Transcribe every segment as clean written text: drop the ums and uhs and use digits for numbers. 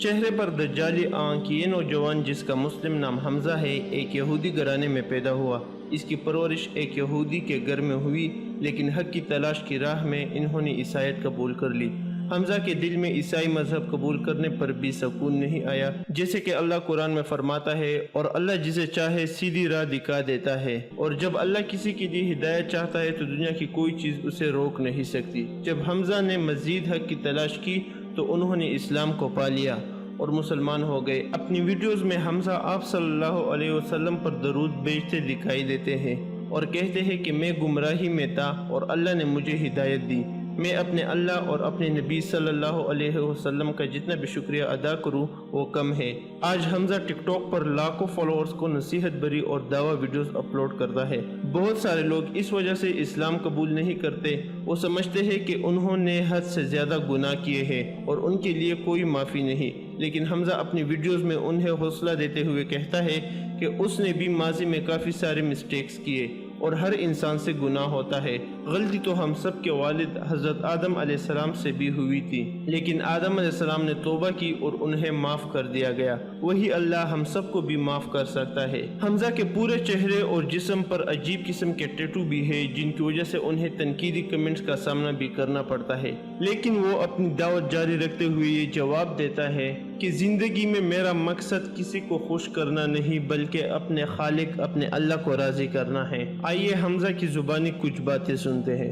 چہرے پر دجالی آنکھ یہ نوجوان جس کا مسلم نام حمزہ ہے ایک یہودی گھرانے میں پیدا ہوا۔ اس کی پرورش ایک یہودی کے گھر میں ہوئی، لیکن حق کی تلاش کی راہ میں انہوں نے عیسائیت قبول کر لی۔ حمزہ کے دل میں عیسائی مذہب قبول کرنے پر بھی سکون نہیں آیا، جیسے کہ اللہ قرآن میں فرماتا ہے، اور اللہ جسے چاہے سیدھی راہ دکھا دیتا ہے، اور جب اللہ کسی کے لیے ہدایت چاہتا ہے تو دنیا کی کوئی چیز اسے روک نہیں سکتی۔ جب حمزہ نے مزید حق کی تلاش کی تو انہوں نے اسلام کو پا لیا اور مسلمان ہو گئے۔ اپنی ویڈیوز میں حمزہ آپ صلی اللہ علیہ وسلم پر درود بھیجتے دکھائی دیتے ہیں اور کہتے ہیں کہ میں گمراہی میں تھا اور اللہ نے مجھے ہدایت دی۔ میں اپنے اللہ اور اپنے نبی صلی اللہ علیہ وسلم کا جتنا بھی شکریہ ادا کروں وہ کم ہے۔ آج حمزہ ٹک ٹاک پر لاکھوں فالوورز کو نصیحت بری اور دعوی ویڈیوز اپلوڈ کرتا ہے۔ بہت سارے لوگ اس وجہ سے اسلام قبول نہیں کرتے، وہ سمجھتے ہیں کہ انہوں نے حد سے زیادہ گناہ کیے ہیں اور ان کے لیے کوئی معافی نہیں، لیکن حمزہ اپنی ویڈیوز میں انہیں حوصلہ دیتے ہوئے کہتا ہے کہ اس نے بھی ماضی میں کافی سارے مسٹیکس کیے اور ہر انسان سے گناہ ہوتا ہے۔ غلطی تو ہم سب کے والد حضرت آدم علیہ السلام سے بھی ہوئی تھی، لیکن آدم علیہ السلام نے توبہ کی اور انہیں معاف کر دیا گیا۔ وہی اللہ ہم سب کو بھی معاف کر سکتا ہے۔ حمزہ کے پورے چہرے اور جسم پر عجیب قسم کے ٹیٹو بھی ہیں، جن کی وجہ سے انہیں تنقیدی کمنٹس کا سامنا بھی کرنا پڑتا ہے، لیکن وہ اپنی دعوت جاری رکھتے ہوئے یہ جواب دیتا ہے کہ زندگی میں میرا مقصد کسی کو خوش کرنا نہیں بلکہ اپنے خالق اپنے اللہ کو راضی کرنا ہے۔ آئیے حمزہ کی زبانی کچھ باتیں سنتے ہیں۔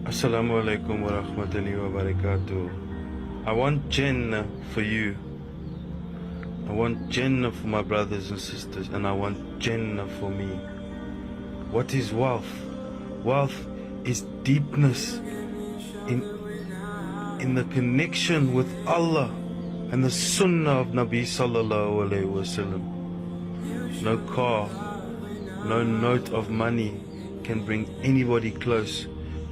السلام علیکم ورحمۃ اللہ وبرکاتہ۔ I want Jannah for you. I want Jannah for my brothers and sisters, and I want Jannah for me. What is wealth? Wealth is deepness in the connection with Allah and the Sunnah of Nabi sallallahu alayhi wasallam. No car, no note of money can bring anybody close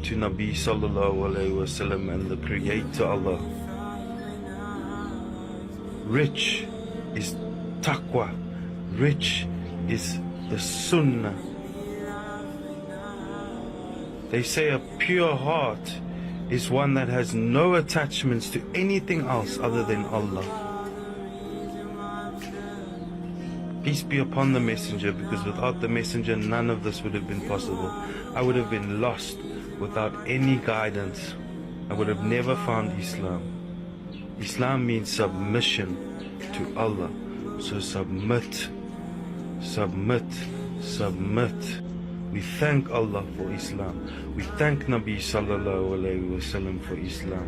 to Nabi sallallahu alayhi wasallam and the Creator Allah. Rich is taqwa. Rich is the Sunnah. They say a pure heart is one that has no attachments to anything else other than Allah. Peace be upon the messenger, because without the messenger none of this would have been possible. I would have been lost without any guidance. I would have never found Islam. Islam means submission to Allah. So submit, submit, submit. We thank Allah for Islam. We thank Nabi sallallahu alayhi wasallam for Islam.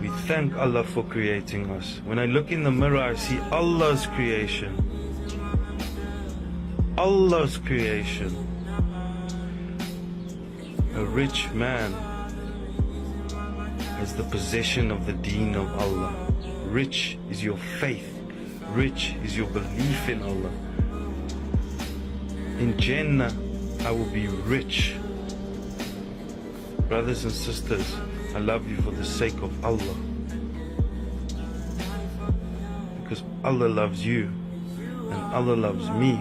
We thank Allah for creating us. When I look in the mirror, I see Allah's creation. Allah's creation. A rich man has the possession of the deen of Allah. Rich is your faith. Rich is your belief in Allah. In Jannah, I will be rich. Brothers and sisters, I love you for the sake of Allah. Because Allah loves you and Allah loves me,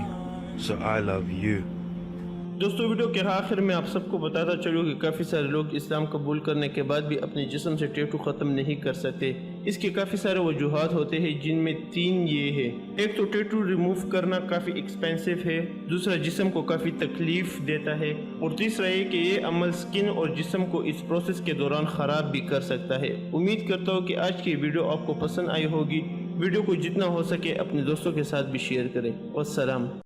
so I love you. دوستو video کے آخر میں آپ سب کو بتاتا چلوں کہ کافی سارے لوگ اسلام قبول کرنے کے بعد بھی اپنے جسم سے ٹیٹو ختم نہیں کر سکتے۔ اس کے کافی سارے وجوہات ہوتے ہیں، جن میں 3 یہ ہے۔ ایک تو ٹیٹو ریموو کرنا کافی ایکسپینسو ہے، دوسرا جسم کو کافی تکلیف دیتا ہے، اور تیسرا یہ کہ یہ عمل سکن اور جسم کو اس پروسیس کے دوران خراب بھی کر سکتا ہے۔ امید کرتا ہوں کہ آج کی ویڈیو آپ کو پسند آئی ہوگی۔ ویڈیو کو جتنا ہو سکے اپنے دوستوں کے ساتھ بھی شیئر کریں۔ والسلام۔